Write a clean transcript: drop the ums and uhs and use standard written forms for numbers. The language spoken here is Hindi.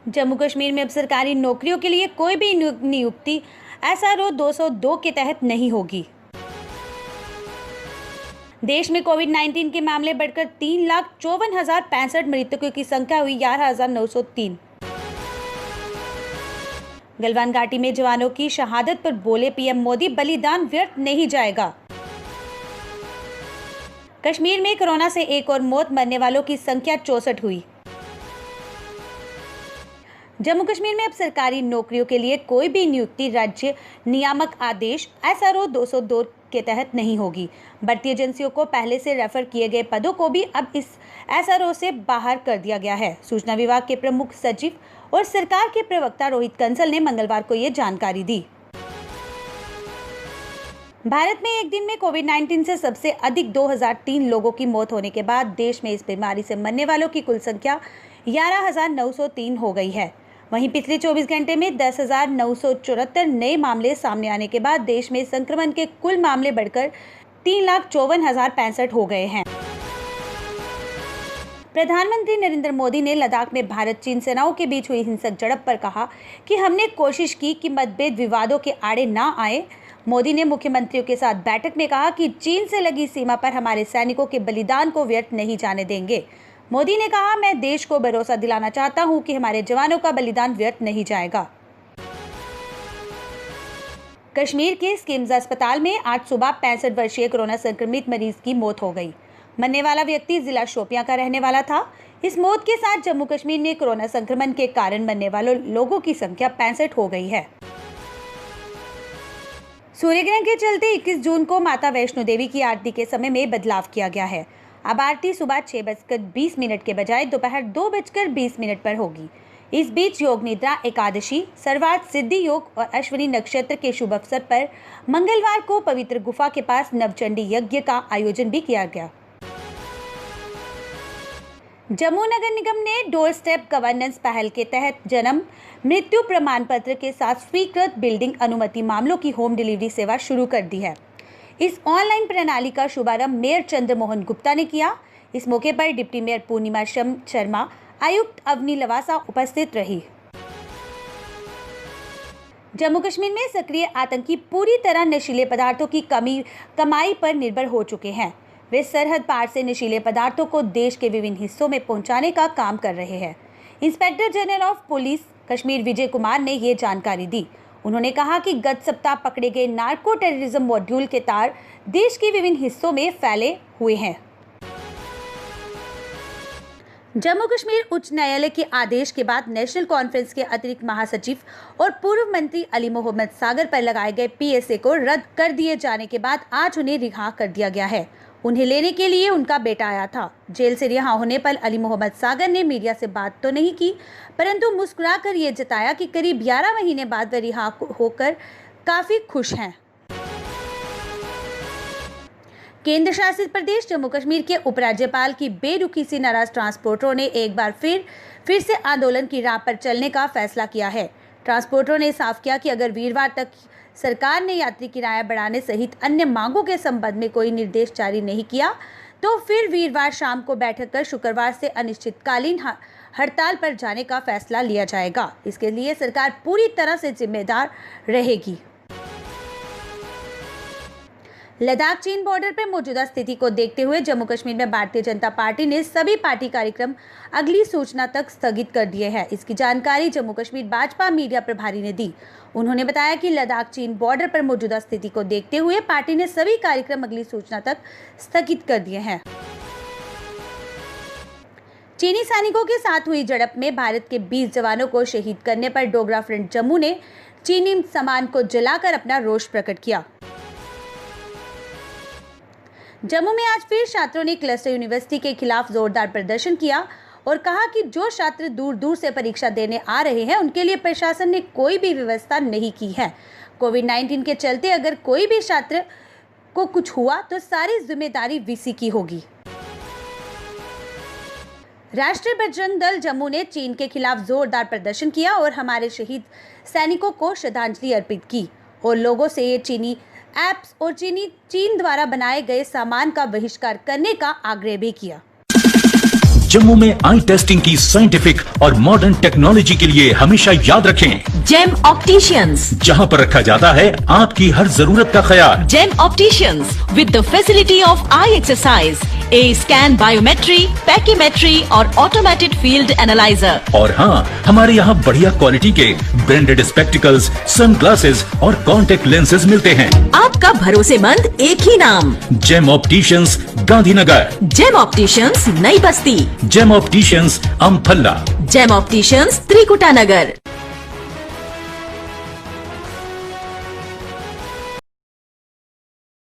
जम्मू कश्मीर में अब सरकारी नौकरियों के लिए कोई भी नियुक्ति SRO 202 के तहत नहीं होगी। देश में कोविड-19 के मामले बढ़कर 3,54,065 मृतकों की संख्या हुई 11,903। गलवान घाटी में जवानों की शहादत पर बोले पीएम मोदी, बलिदान व्यर्थ नहीं जाएगा। कश्मीर में कोरोना से एक और मौत, मरने वालों की संख्या 64 हुई। जम्मू कश्मीर में अब सरकारी नौकरियों के लिए कोई भी नियुक्ति राज्य नियामक आदेश SRO 202 के तहत नहीं होगी। भर्ती एजेंसियों को पहले से रेफर किए गए पदों को भी अब इस SRO से बाहर कर दिया गया है। सूचना विभाग के प्रमुख सचिव और सरकार के प्रवक्ता रोहित कंसल ने मंगलवार को ये जानकारी दी। भारत में एक दिन में कोविड-19 से सबसे अधिक 2003 लोगों की मौत होने के बाद देश में इस बीमारी से मरने वालों की कुल संख्या 11,903 हो गई है। वहीं पिछले 24 घंटे में 10,974 नए मामले सामने आने के बाद देश में संक्रमण के कुल मामले बढ़कर 3,54,065 हो गए हैं। प्रधानमंत्री नरेंद्र मोदी ने लद्दाख में भारत चीन सेनाओं के बीच हुई हिंसक झड़प पर कहा कि हमने कोशिश की कि मतभेद विवादों के आड़े ना आए। मोदी ने मुख्यमंत्रियों के साथ बैठक में कहा कि चीन से लगी सीमा पर हमारे सैनिकों के बलिदान को व्यर्थ नहीं जाने देंगे। मोदी ने कहा, मैं देश को भरोसा दिलाना चाहता हूं कि हमारे जवानों का बलिदान व्यर्थ नहीं जाएगा। कश्मीर के स्किम्स अस्पताल में आज सुबह 65 वर्षीय कोरोना संक्रमित मरीज की मौत हो गई। मरने वाला व्यक्ति जिला शोपियां का रहने वाला था। इस मौत के साथ जम्मू कश्मीर में कोरोना संक्रमण के कारण मरने वाले लोगों की संख्या 65 हो गई है। सूर्य ग्रहण के चलते 21 जून को माता वैष्णो देवी की आरती के समय में बदलाव किया गया है। अब आरती सुबह 6:20 के बजाय दोपहर 2:20 पर होगी। इस बीच योग निद्रा एकादशी, सर्वार्थ सिद्धि योग और अश्विनी नक्षत्र के शुभ अवसर पर मंगलवार को पवित्र गुफा के पास नवचंडी यज्ञ का आयोजन भी किया गया। जम्मू नगर निगम ने डोर स्टेप गवर्नेंस पहल के तहत जन्म मृत्यु प्रमाण पत्र के साथ स्वीकृत बिल्डिंग अनुमति मामलों की होम डिलीवरी सेवा शुरू कर दी है। इस ऑनलाइन प्रणाली का शुभारंभ मेयर चंद्रमोहन गुप्ता ने किया। इस मौके पर डिप्टी मेयर पूर्णिमा शर्मा, आयुक्त अवनी लवासा उपस्थित रही। जम्मू कश्मीर में सक्रिय आतंकी पूरी तरह नशीले पदार्थों की कमाई पर निर्भर हो चुके हैं। वे सरहद पार से नशीले पदार्थों को देश के विभिन्न हिस्सों में पहुंचाने का काम कर रहे हैं। Inspector general of police Kashmir Vijay Kumar ने ये जानकारी दी। उन्होंने कहा कि गत सप्ताह पकड़े गए नार्को टेररिज्म मॉड्यूल के तार देश के विभिन्न हिस्सों में फैले हुए हैं। जम्मू कश्मीर उच्च न्यायालय के आदेश के बाद नेशनल कॉन्फ्रेंस के अतिरिक्त महासचिव और पूर्व मंत्री अली मोहम्मद सागर पर लगाए गए PSA को रद्द कर दिए जाने के बाद आज उन्हें रिहा कर दिया गया है। उन्हें लेने के लिए उनका बेटा आया था। जेल से रिहा होने पर अली मोहम्मद सागर ने मीडिया से बात तो नहीं की, परंतु मुस्कुराकर ये जताया कि करीब 11 महीने बाद वे रिहा होकर काफी खुश हैं। केंद्र शासित प्रदेश जम्मू कश्मीर के उपराज्यपाल की बेरुखी से नाराज ट्रांसपोर्टरों ने एक बार फिर से आंदोलन की राह पर चलने का फैसला किया है। ट्रांसपोर्टरों ने साफ किया कि अगर वीरवार तक सरकार ने यात्री किराया बढ़ाने सहित अन्य मांगों के संबंध में कोई निर्देश जारी नहीं किया तो फिर वीरवार शाम को बैठक कर शुक्रवार से अनिश्चितकालीन हड़ताल पर जाने का फैसला लिया जाएगा। इसके लिए सरकार पूरी तरह से जिम्मेदार रहेगी। लद्दाख चीन बॉर्डर पर मौजूदा स्थिति को देखते हुए जम्मू कश्मीर में भारतीय जनता पार्टी ने सभी पार्टी कार्यक्रम अगली सूचना तक स्थगित कर दिए हैं। इसकी जानकारी जम्मू कश्मीर भाजपा मीडिया प्रभारी ने दी। उन्होंने बताया कि लद्दाख चीन बॉर्डर पर मौजूदा स्थिति को देखते हुए पार्टी ने सभी कार्यक्रम अगली सूचना तक स्थगित कर दिए हैं। चीनी सैनिकों के साथ हुई झड़प में भारत के 20 जवानों को शहीद करने पर डोगरा फ्रंट जम्मू ने चीनी सामान को जलाकर अपना रोष प्रकट किया। जम्मू में आज फिर छात्रों ने क्लस्टर यूनिवर्सिटी के खिलाफ जोरदार प्रदर्शन किया और कहा कि जो छात्र दूर दूर से परीक्षा देने आ रहे हैं उनके लिए प्रशासन ने कोई भी व्यवस्था नहीं की है। कोविड-19 के चलते अगर कोई भी छात्र को कुछ हुआ तो सारी जिम्मेदारी वीसी की होगी। राष्ट्रीय बजरंग दल जम्मू ने चीन के खिलाफ जोरदार प्रदर्शन किया और हमारे शहीद सैनिकों को श्रद्धांजलि अर्पित की और लोगों से ये चीनी ऐप्स और चीन द्वारा बनाए गए सामान का बहिष्कार करने का आग्रह भी किया। जम्मू में आई टेस्टिंग की साइंटिफिक और मॉडर्न टेक्नोलॉजी के लिए हमेशा याद रखें जेम ऑप्टिशियंस, जहां पर रखा जाता है आपकी हर जरूरत का ख्याल। Gem opticians with the facility of eye exercise, A scan, biometry, pachymetry और ऑटोमेटेड फील्ड एनालाइजर। और हाँ, हमारे यहाँ बढ़िया क्वालिटी के ब्रांडेड स्पेक्टिकल्स, सनग्लासेस और कॉन्टेक्ट लेंसेज मिलते हैं। आपका भरोसेमंद एक ही नाम, Gem opticians, Gandhinagar. Gem opticians, Nai Basti. Gem opticians, Amphalla. Gem opticians, Trikuta नगर।